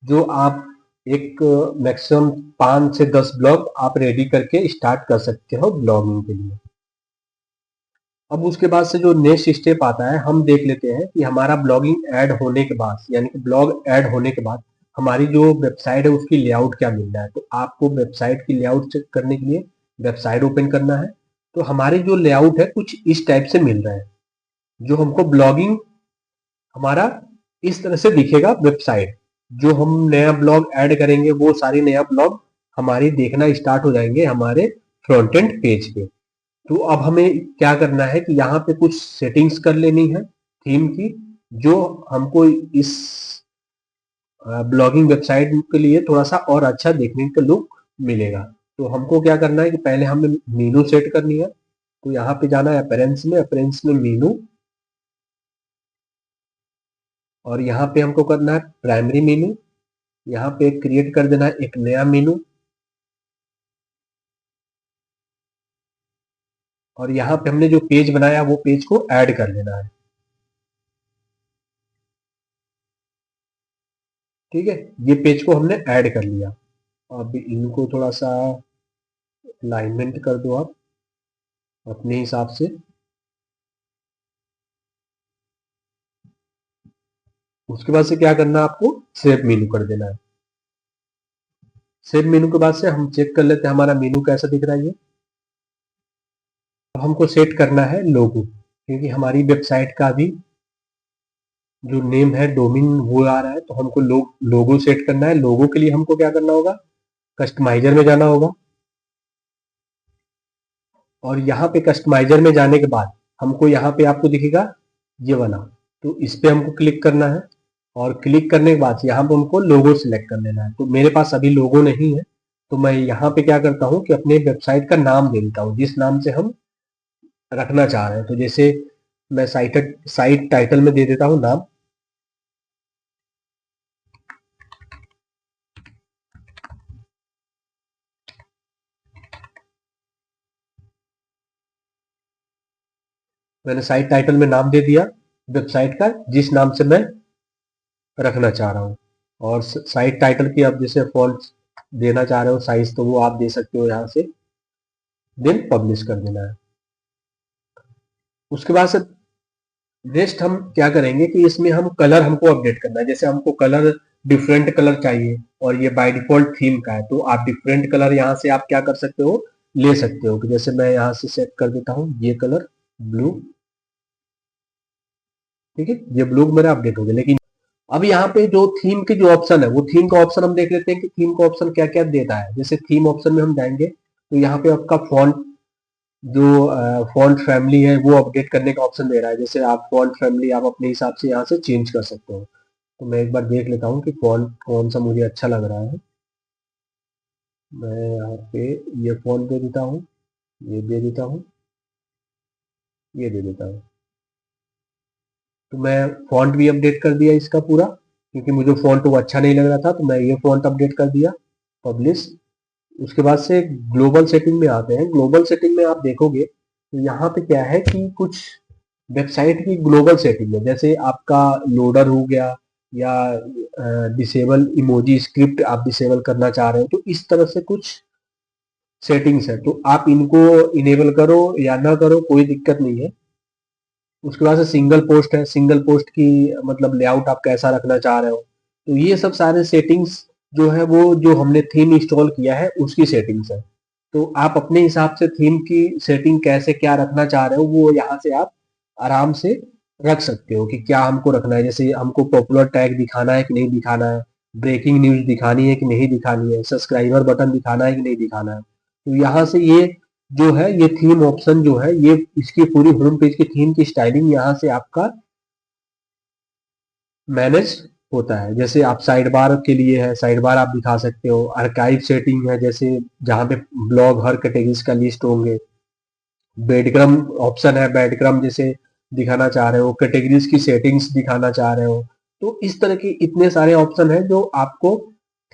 जो आप एक मैक्सिमम 5 से 10 ब्लॉग आप रेडी करके स्टार्ट कर सकते हो ब्लॉगिंग के लिए। अब उसके बाद से जो नेक्स्ट स्टेप आता है, हम देख लेते हैं कि हमारा ब्लॉगिंग ऐड होने के बाद, यानी कि ब्लॉग ऐड होने के बाद हमारी जो वेबसाइट है उसकी लेआउट क्या मिलना है। तो आपको वेबसाइट की लेआउट चेक करने के लिए वेबसाइट ओपन करना है। तो हमारी जो लेआउट है कुछ इस टाइप से मिल रहा है, जो हमको ब्लॉगिंग हमारा इस तरह से दिखेगा वेबसाइट। जो हम नया ब्लॉग ऐड करेंगे वो सारी नया ब्लॉग हमारी देखना स्टार्ट हो जाएंगे हमारे फ्रंट एंड पेज पे। तो अब हमें क्या करना है कि यहाँ पे कुछ सेटिंग्स कर लेनी है थीम की, जो हमको इस ब्लॉगिंग वेबसाइट के लिए थोड़ा सा और अच्छा देखने का लुक मिलेगा। तो हमको क्या करना है कि पहले हमें मीनू सेट करनी है। तो यहाँ पे जाना है अपरेंस में मीनू, और यहाँ पे हमको करना है प्राइमरी मीनू। यहाँ पे क्रिएट कर देना है एक नया मीनू, और यहाँ पे हमने जो पेज बनाया वो पेज को ऐड कर लेना है। ठीक है, ये पेज को हमने ऐड कर लिया। अब इनको थोड़ा सा अलाइनमेंट कर दो आप अपने हिसाब से। उसके बाद से क्या करना है, आपको सेव मेनू कर देना है। सेव मेनू के बाद से हम चेक कर लेते हैं हमारा मेनू कैसा दिख रहा है। ये अब हमको सेट करना है लोगो, क्योंकि हमारी वेबसाइट का भी जो नेम है डोमेन वो आ रहा है, तो हमको लोगो सेट करना है। लोगो के लिए हमको क्या करना होगा, कस्टमाइजर में जाना होगा, और यहाँ पे कस्टमाइजर में जाने के बाद हमको यहाँ पे आपको दिखेगा ये वाला, तो इस पे हमको क्लिक करना है। और क्लिक करने के बाद यहाँ पे हमको लोगो सिलेक्ट कर लेना है। तो मेरे पास अभी लोगो नहीं है, तो मैं यहाँ पे क्या करता हूँ कि अपने वेबसाइट का नाम दे देता हूँ, जिस नाम से हम रखना चाह रहे हैं। तो जैसे मैं साइट टाइटल में दे देता हूँ नाम, मैंने साइट टाइटल में नाम दे दिया वेबसाइट का, जिस नाम से मैं रखना चाह रहा हूँ। और साइट टाइटल की आप जैसे फॉन्ट देना चाह रहे हो साइज, तो वो आप दे सकते हो यहाँ से, देन पब्लिश कर देना है। उसके बाद से नेक्स्ट हम क्या करेंगे कि इसमें हम कलर हमको अपडेट करना है। जैसे हमको कलर डिफरेंट कलर चाहिए, और ये बाय डिफॉल्ट थीम का है, तो आप डिफरेंट कलर यहाँ से आप क्या कर सकते हो, ले सकते हो। कि जैसे मैं यहाँ से सेट कर देता हूँ ये कलर ब्लू। ठीक है, ये ब्लू मेरा अपडेट हो गया। लेकिन अब यहाँ पे जो थीम के जो ऑप्शन है, वो थीम का ऑप्शन हम देख लेते हैं कि थीम का ऑप्शन क्या क्या देता है। जैसे थीम ऑप्शन में हम जाएंगे तो यहाँ पे आपका फॉन्ट, जो फॉन्ट फैमिली है वो अपडेट करने का ऑप्शन दे रहा है। जैसे आप फॉन्ट फैमिली आप अपने हिसाब से यहाँ से चेंज कर सकते हो। तो मैं एक बार देख लेता हूँ कि फॉन्ट कौन सा मुझे अच्छा लग रहा है। मैं यहाँ पे ये फॉन्ट दे देता हूँ, ये दे देता हूँ, ये दे देता हूँ। तो मैं फॉन्ट भी अपडेट कर दिया इसका पूरा, क्योंकि मुझे फॉन्ट वो अच्छा नहीं लग रहा था, तो मैं ये फॉन्ट अपडेट कर दिया, पब्लिश। उसके बाद से ग्लोबल सेटिंग में आते हैं। ग्लोबल सेटिंग में आप देखोगे तो यहाँ पे क्या है कि कुछ वेबसाइट की ग्लोबल सेटिंग है। जैसे आपका लोडर हो गया, या डिसेबल इमोजी स्क्रिप्ट आप डिसेबल करना चाह रहे हो, तो इस तरह से कुछ सेटिंग्स है। तो आप इनको इनेबल करो या ना करो, कोई दिक्कत नहीं है। उसके बाद से सिंगल पोस्ट है, सिंगल पोस्ट की मतलब लेआउट आप कैसा रखना चाह रहे हो। तो ये सब सारे सेटिंग्स जो है वो जो हमने थीम इंस्टॉल किया है उसकी सेटिंग्स है। तो आप अपने हिसाब से थीम की सेटिंग कैसे क्या रखना चाह रहे हो वो यहाँ से आप आराम से रख सकते हो कि क्या हमको रखना है। जैसे हमको पॉपुलर टैग दिखाना है कि नहीं दिखाना है, ब्रेकिंग न्यूज दिखानी है कि नहीं दिखानी है, सब्सक्राइबर बटन दिखाना है कि नहीं दिखाना है। तो यहाँ से ये जो है ये थीम ऑप्शन जो है, ये इसकी पूरी होम पेज की थीम की स्टाइलिंग यहाँ से आपका मैनेज होता है। जैसे आप साइड बार के लिए है, साइड बार आप दिखा सकते हो। आर्काइव सेटिंग है, जैसे जहाँ पे ब्लॉग हर कैटेगरीज का लिस्ट होंगे। बेडक्रम ऑप्शन है, बेडक्रम जैसे दिखाना चाह रहे हो, कैटेगरीज की सेटिंग्स दिखाना चाह रहे हो। तो इस तरह के इतने सारे ऑप्शन है जो आपको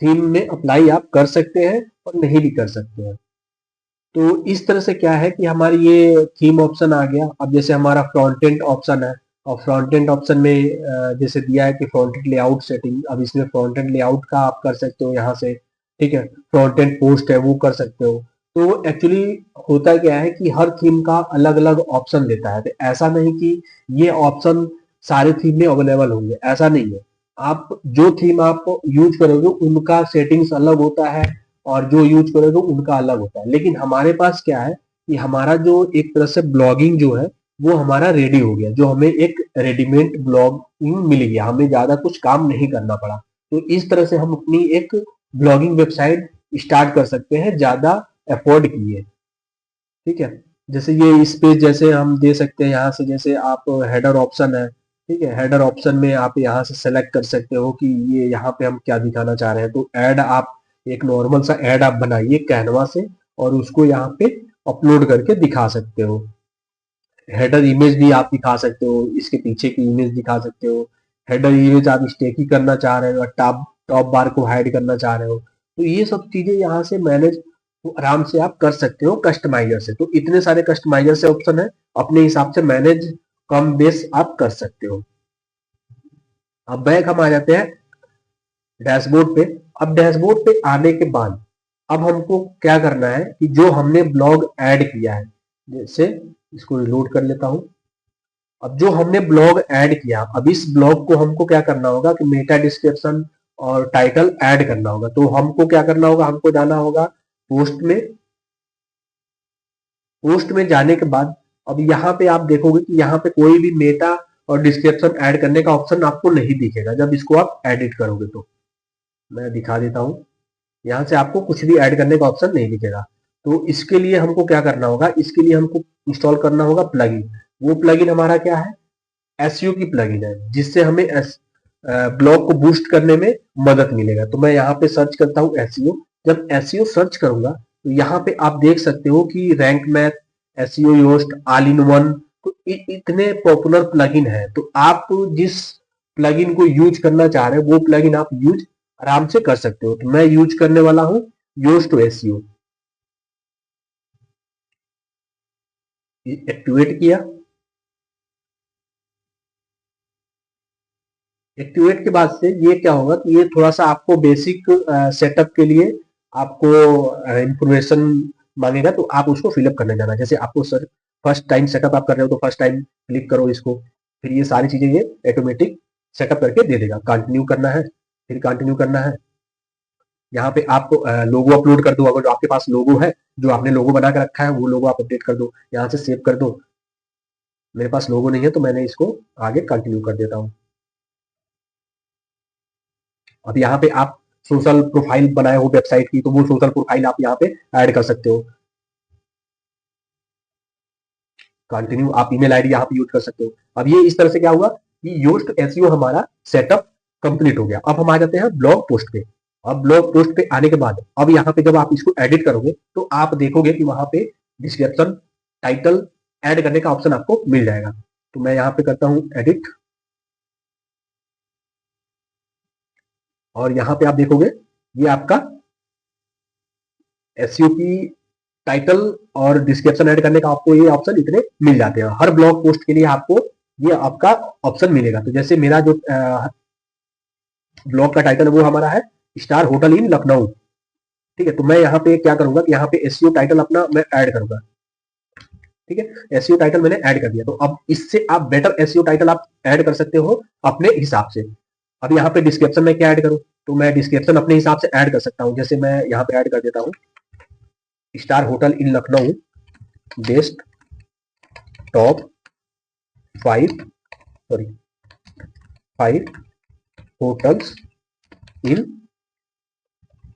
थीम में अप्लाई आप कर सकते हैं और नहीं भी कर सकते हैं। तो इस तरह से क्या है कि हमारी ये थीम ऑप्शन आ गया। अब जैसे हमारा फ्रंट एंड ऑप्शन है, और फ्रंट एंड ऑप्शन में जैसे दिया है कि फ्रंट एंड लेआउट सेटिंग, अब इसमें फ्रंट एंड लेआउट का आप कर सकते हो यहाँ से। ठीक है, फ्रंट एंड पोस्ट है वो कर सकते हो। तो एक्चुअली होता क्या है कि हर थीम का अलग अलग ऑप्शन देता है। तो ऐसा नहीं कि ये ऑप्शन सारे थीम में अवेलेबल होंगे, ऐसा नहीं है। आप जो थीम आप यूज करोगे उनका सेटिंग्स अलग होता है, और जो यूज करोगे उनका अलग होता है। लेकिन हमारे पास क्या है कि हमारा जो एक तरह से ब्लॉगिंग जो है वो हमारा रेडी हो गया, जो हमें एक रेडीमेड ब्लॉगिंग मिल गया, हमें ज्यादा कुछ काम नहीं करना पड़ा। तो इस तरह से हम अपनी एक ब्लॉगिंग वेबसाइट स्टार्ट कर सकते हैं ज्यादा एफोर्ड किए। ठीक है, जैसे ये स्पेस जैसे हम दे सकते हैं यहाँ से। जैसे आप हेडर ऑप्शन है, ठीक है, हेडर ऑप्शन में आप यहाँ से सेलेक्ट कर सकते हो कि ये यहाँ पे हम क्या दिखाना चाह रहे हैं। तो ऐड आप एक नॉर्मल सा ऐड आप बनाइए कैनवा से, और उसको यहाँ पे अपलोड करके दिखा सकते हो। हेडर इमेज भी आप दिखा सकते हो, इसके पीछे की इमेज दिखा सकते हो। हेडर इमेज आप स्टेकी करना चाह रहे हो, टॉप टॉप बार को हाइड करना चाह रहे हो, तो ये सब चीजें यहाँ से मैनेज वो आराम से आप कर सकते हो कस्टमाइजर से। तो इतने सारे कस्टमाइजर से ऑप्शन है, अपने हिसाब से मैनेज कम बेस आप कर सकते हो। अब बैक हम आ जाते हैं डैशबोर्ड पे। अब डैशबोर्ड पे आने के बाद अब हमको क्या करना है कि जो हमने ब्लॉग ऐड किया है, जैसे इसको रिलोड कर लेता हूं। अब जो हमने ब्लॉग ऐड किया, अब इस ब्लॉग को हमको क्या करना होगा कि मेटा डिस्क्रिप्शन और टाइटल ऐड करना होगा। तो हमको क्या करना होगा, हमको जाना होगा पोस्ट में। पोस्ट में जाने के बाद अब यहाँ पे आप देखोगे कि यहाँ पे कोई भी मेटा और डिस्क्रिप्शन ऐड करने का ऑप्शन आपको नहीं दिखेगा जब इसको आप एडिट करोगे। तो मैं दिखा देता हूं, यहाँ से आपको कुछ भी ऐड करने का ऑप्शन नहीं दिखेगा। तो इसके लिए हमको क्या करना होगा, इसके लिए हमको इंस्टॉल करना होगा प्लगइन। वो प्लगइन हमारा क्या है, एसईओ की प्लगइन है, जिससे हमें ब्लॉग को बूस्ट करने में मदद मिलेगा। तो मैं यहाँ पे सर्च करता हूँ एसईओ। जब एसईओ सर्च करूंगा तो यहाँ पे आप देख सकते हो कि Rank Math, SEO Yoast, all in one, तो इतने पॉपुलर प्लगइन है। तो आप जिस प्लगइन को यूज करना चाह रहे हैं वो प्लगइन आप यूज आराम से कर सकते हो। तो मैं यूज करने वाला हूं योस्ट एसईओ। एक्टिवेट किया। एक्टिवेट के बाद से ये क्या होगा कि ये थोड़ा सा आपको बेसिक सेटअप के लिए आपको इंफॉर्मेशन मांगेगा, तो आप उसको फिलअप करने जाना। जैसे आपको सर फर्स्ट टाइम सेटअप आप कर रहे हो तो फर्स्ट टाइम क्लिक करो इसको, फिर ये सारी चीजें ये ऑटोमेटिक सेटअप करके दे देगा। कंटिन्यू करना है, फिर कंटिन्यू करना है। यहाँ पे आप लोगो अपलोड कर दो, अगर जो आपके पास लोगो है, जो आपने लोगो बना के रखा है वो लोगो आप अपडेट कर दो, यहाँ से सेव कर दो। मेरे पास लोगो नहीं है तो मैंने इसको आगे कंटिन्यू कर देता हूँ। अब यहाँ पे आप सोशल प्रोफाइल बनाए हो वेबसाइट की, तो वो सोशल प्रोफाइल आप यहाँ पे ऐड कर सकते हो। कंटिन्यू, आप ईमेल आईडी यहाँ पे यूज कर सकते हो। अब ये इस तरह से क्या हुआ कि योस्ट एसईओ हमारा सेटअप कंप्लीट हो गया। अब हम आ जाते हैं ब्लॉग पोस्ट पे। अब ब्लॉग पोस्ट पे आने के बाद अब यहाँ पे जब आप इसको एडिट करोगे तो आप देखोगे कि वहां पे डिस्क्रिप्शन, टाइटल ऐड करने का ऑप्शन आपको मिल जाएगा। तो मैं यहाँ पे करता हूँ एडिट, और यहाँ पे आप देखोगे ये आपका एसईओ की टाइटल और डिस्क्रिप्शन ऐड करने का आपको ये ऑप्शन इतने मिल जाते हैं। हर ब्लॉग पोस्ट के लिए आपको ये आपका ऑप्शन मिलेगा। तो जैसे मेरा जो ब्लॉग का टाइटल है वो हमारा है स्टार होटल इन लखनऊ, ठीक है। तो मैं यहाँ पे क्या करूंगा कि यहाँ पे एसईओ टाइटल अपना मैं ऐड करूंगा, ठीक है। एसईओ टाइटल मैंने ऐड कर दिया। तो अब इससे आप बेटर एसईओ टाइटल आप ऐड कर सकते हो अपने हिसाब से। अब यहाँ पे डिस्क्रिप्शन में क्या ऐड करूं, तो मैं डिस्क्रिप्शन अपने हिसाब से ऐड कर सकता हूँ। जैसे मैं यहाँ पे ऐड कर देता हूँ star hotel in Lucknow best top 5 hotels in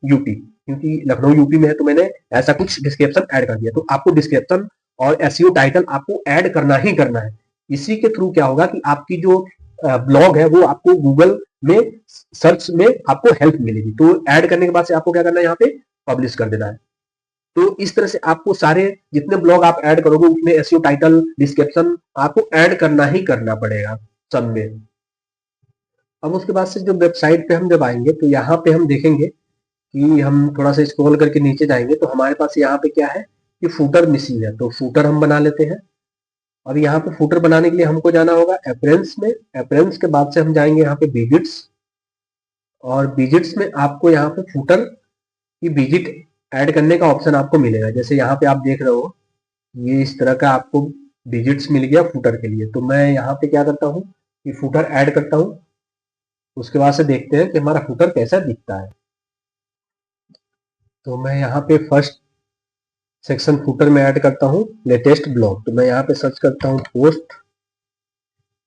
UP, क्योंकि लखनऊ यूपी में है तो मैंने ऐसा कुछ डिस्क्रिप्शन ऐड कर दिया। तो आपको डिस्क्रिप्शन और एसईओ टाइटल आपको ऐड करना ही करना है। इसी के थ्रू क्या होगा कि आपकी जो ब्लॉग है वो आपको गूगल में सर्च में आपको हेल्प मिलेगी। तो ऐड करने के बाद से आपको क्या करना है, यहाँ पे पब्लिश कर देना है। तो इस तरह से आपको सारे जितने ब्लॉग आप ऐड करोगे उसमें एसईओ टाइटल, डिस्क्रिप्शन आपको ऐड करना ही करना पड़ेगा सब में। अब उसके बाद से जो वेबसाइट पे हम जब आएंगे तो यहाँ पे हम देखेंगे कि हम थोड़ा सा स्क्रॉल करके नीचे जाएंगे तो हमारे पास यहाँ पे क्या है कि फूटर मिसिंग है। तो फूटर हम बना लेते हैं। अब यहाँ पे फूटर बनाने के लिए हमको जाना होगा अपरेंस में। अपरेंस के बाद से हम जाएंगे यहाँ पे विजिट्स, और विजिट्स में आपको यहाँ पे फूटर की विजिट ऐड करने का ऑप्शन आपको मिलेगा। जैसे यहाँ पे आप देख रहे हो ये इस तरह का आपको विजिट्स मिल गया फूटर के लिए। तो मैं यहाँ पे क्या करता हूँ कि फूटर ऐड करता हूँ। उसके बाद से देखते हैं कि हमारा फूटर कैसा दिखता है। तो मैं यहाँ पे फर्स्ट सेक्शन फूटर में ऐड करता हूँ लेटेस्ट ब्लॉग। तो मैं यहाँ पे सर्च करता हूँ पोस्ट,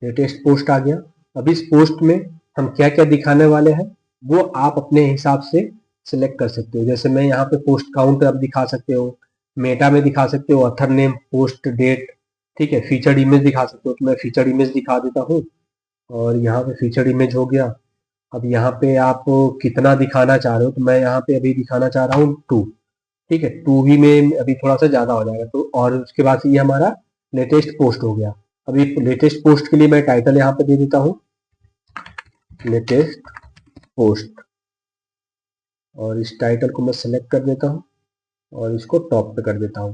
लेटेस्ट पोस्ट आ गया। अब इस पोस्ट में हम क्या क्या दिखाने वाले हैं वो आप अपने हिसाब से सिलेक्ट कर सकते हो। जैसे मैं यहाँ पे पोस्ट काउंट आप दिखा सकते हो, मेटा में दिखा सकते हो, ऑथर नेम, पोस्ट डेट, ठीक है। फीचर्ड इमेज दिखा सकते हो, तो मैं फीचर्ड इमेज दिखा देता हूँ। और यहाँ पे फीचर्ड इमेज हो गया। अब यहाँ पे आप कितना दिखाना चाह रहे हो, तो मैं यहाँ पे अभी दिखाना चाह रहा हूँ 2, ठीक है। 2 ही में अभी थोड़ा सा ज्यादा हो जाएगा। तो और उसके बाद ये हमारा लेटेस्ट पोस्ट हो गया। अभी लेटेस्ट पोस्ट के लिए मैं टाइटल यहाँ पे दे देता हूँ लेटेस्ट पोस्ट, और इस टाइटल को मैं सेलेक्ट कर देता हूँ। और इसको टॉप पे कर देता हूँ।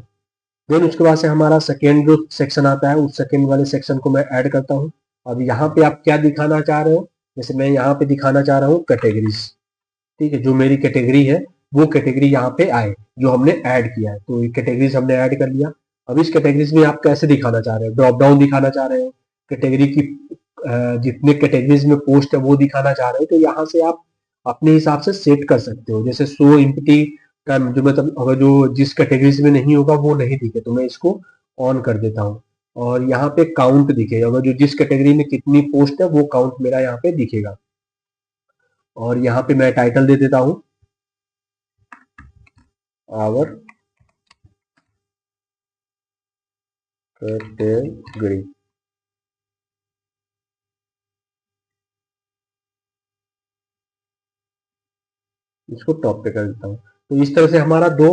देन उसके बाद से हमारा सेकेंड जो सेक्शन आता है उस सेकेंड वाले सेक्शन को मैं ऐड करता हूँ। अब यहाँ पे आप क्या दिखाना चाह रहे हो, जैसे मैं यहाँ पे दिखाना चाह रहा हूँ कैटेगरीज, ठीक है, जो मेरी कैटेगरी है वो कैटेगरी यहाँ पे आए जो हमने ऐड किया है। तो ये कैटेगरीज हमने ऐड कर लिया। अब इस कैटेगरीज में आप कैसे दिखाना चाह रहे हो, ड्रॉप डाउन दिखाना चाह रहे हो, कैटेगरी की जितने कैटेगरीज में पोस्ट है वो दिखाना चाह रहे हो, तो यहाँ से आप अपने हिसाब से सेट कर सकते हो। जैसे शो इम्पटी टर्म, जो मतलब अगर जो जिस कैटेगरीज में नहीं होगा वो नहीं दिखे तो मैं इसको ऑन कर देता हूँ। और यहाँ पे काउंट दिखेगा, अगर जो जिस कैटेगरी में कितनी पोस्ट है वो काउंट मेरा यहाँ पे दिखेगा। और यहाँ पे मैं टाइटल दे देता हूँ आवर कैटेगरी। इसको टॉप पे कर देता हूँ। तो इस तरह से हमारा 2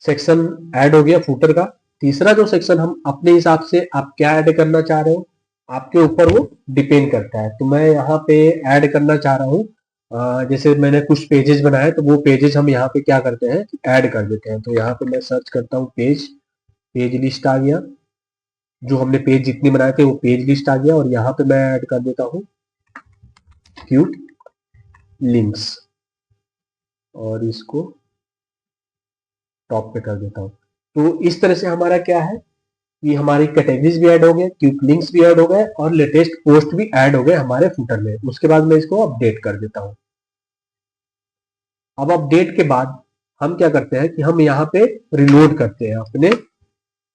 सेक्शन ऐड हो गया फूटर का। तीसरा जो सेक्शन हम अपने हिसाब से आप क्या ऐड करना चाह रहे हो आपके ऊपर वो डिपेंड करता है। तो मैं यहाँ पे ऐड करना चाह रहा हूँ जैसे मैंने कुछ पेजेस बनाए तो वो पेजेस हम यहाँ पे क्या करते हैं ऐड कर देते हैं। तो यहाँ पे मैं सर्च करता हूँ पेज लिस्ट आ गया, जो हमने पेज जितने बनाए थे वो पेज लिस्ट आ गया। और यहाँ पे मैं ऐड कर देता हूँ क्यूट लिंक्स और इसको टॉप पे कर देता हूँ। तो इस तरह से हमारा क्या है कि हमारी कैटेगरीज भी ऐड हो गए, क्यूट लिंक्स भी ऐड हो गए और लेटेस्ट पोस्ट भी ऐड हो गए हमारे फुटर में। उसके बाद मैं इसको अपडेट कर देता हूँ। अब अपडेट के बाद हम क्या करते हैं कि हम यहाँ पे रिलोड करते हैं अपने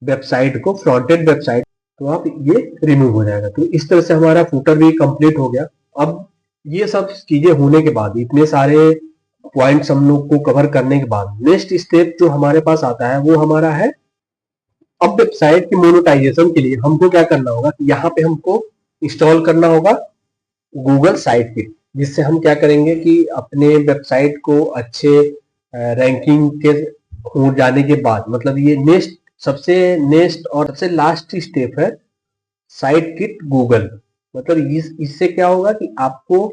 वेबसाइट को, फ्रंट एंड वेबसाइट। तो आप ये रिमूव हो जाएगा। तो इस तरह से हमारा फुटर भी कंप्लीट हो गया। अब ये सब चीजें होने के बाद, इतने सारे पॉइंट्स हम लोग को कवर करने के बाद, नेक्स्ट स्टेप जो हमारे पास आता है वो हमारा है अब वेबसाइट की मोनेटाइजेशन के लिए हमको क्या करना होगा, यहाँ पे हमको इंस्टॉल करना होगा गूगल साइट किट, जिससे हम क्या करेंगे कि अपने वेबसाइट को अच्छे रैंकिंग के हो जाने के बाद, मतलब ये नेक्स्ट और सबसे लास्ट स्टेप है साइट किट गूगल। मतलब इससे क्या होगा कि आपको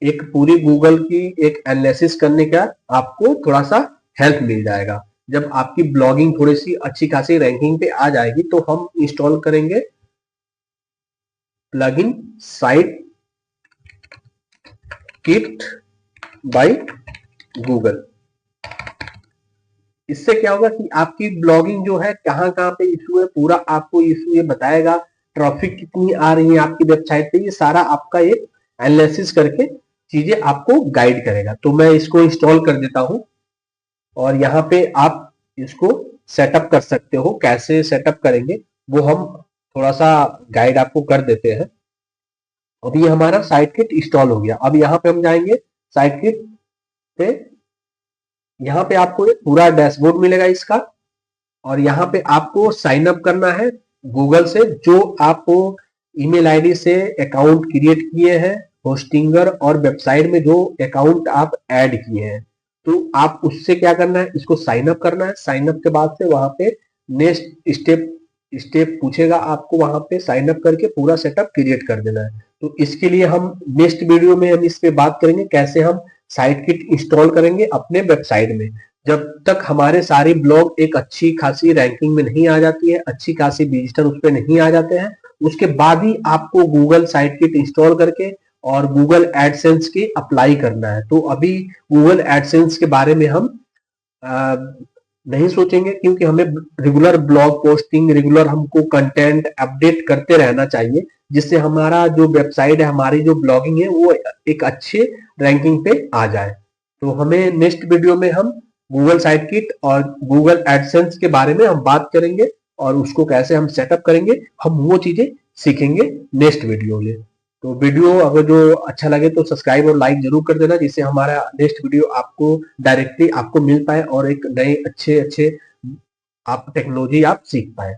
एक पूरी गूगल की एक एनालिसिस करने का आपको थोड़ा सा हेल्प मिल जाएगा। जब आपकी ब्लॉगिंग थोड़ी सी अच्छी खासी रैंकिंग पे आ जाएगी तो हम इंस्टॉल करेंगे plugin site kit by Google. इससे क्या होगा कि आपकी ब्लॉगिंग जो है कहाँ कहाँ पे इशू है पूरा आपको इशू ये बताएगा, ट्रैफिक कितनी आ रही है आपकी वेबसाइट पे, ये सारा आपका एक एनालिसिस करके चीजें आपको गाइड करेगा। तो मैं इसको इंस्टॉल कर देता हूं और यहाँ पे आप इसको सेटअप कर सकते हो। कैसे सेटअप करेंगे वो हम थोड़ा सा गाइड आपको कर देते हैं। अब ये हमारा साइट किट इंस्टॉल हो गया। अब यहाँ पे हम जाएंगे साइट किट पे, यहाँ पे आपको एक पूरा डैशबोर्ड मिलेगा इसका। और यहाँ पे आपको साइन अप करना है गूगल से, जो आप ईमेल आईडी से अकाउंट क्रिएट किए हैं होस्टिंगर और वेबसाइट में जो अकाउंट आप ऐड किए हैं, तो आप उससे क्या करना है, इसको साइन अप करना है। साइन अप के बाद से वहां पे नेक्स्ट स्टेप पूछेगा आपको, वहां पे साइन अप करके पूरा सेटअप क्रिएट कर देना है। तो इसके लिए हम नेक्स्ट वीडियो में हम इस पे बात करेंगे कैसे हम साइट किट इंस्टॉल करेंगे अपने वेबसाइट में। जब तक हमारे सारी ब्लॉग एक अच्छी खासी रैंकिंग में नहीं आ जाती है, अच्छी खासी विजिटर उस पर नहीं आ जाते हैं, उसके बाद ही आपको गूगल साइट किट इंस्टॉल करके और गूगल एडसेंस की अप्लाई करना है। तो अभी गूगल एडसेंस के बारे में हम नहीं सोचेंगे, क्योंकि हमें रेगुलर ब्लॉग पोस्टिंग, रेगुलर हमको कंटेंट अपडेट करते रहना चाहिए, जिससे हमारा जो वेबसाइट है, हमारी जो ब्लॉगिंग है वो एक अच्छे रैंकिंग पे आ जाए। तो हमें नेक्स्ट वीडियो में हम गूगल साइट किट और गूगल एडसेंस के बारे में हम बात करेंगे और उसको कैसे हम सेटअप करेंगे, हम वो चीजें सीखेंगे नेक्स्ट वीडियो में। तो वीडियो अगर जो अच्छा लगे तो सब्सक्राइब और लाइक जरूर कर देना, जिससे हमारा नेक्स्ट वीडियो आपको डायरेक्टली आपको मिल पाए और एक नए अच्छे अच्छे आप टेक्नोलॉजी आप सीख पाए।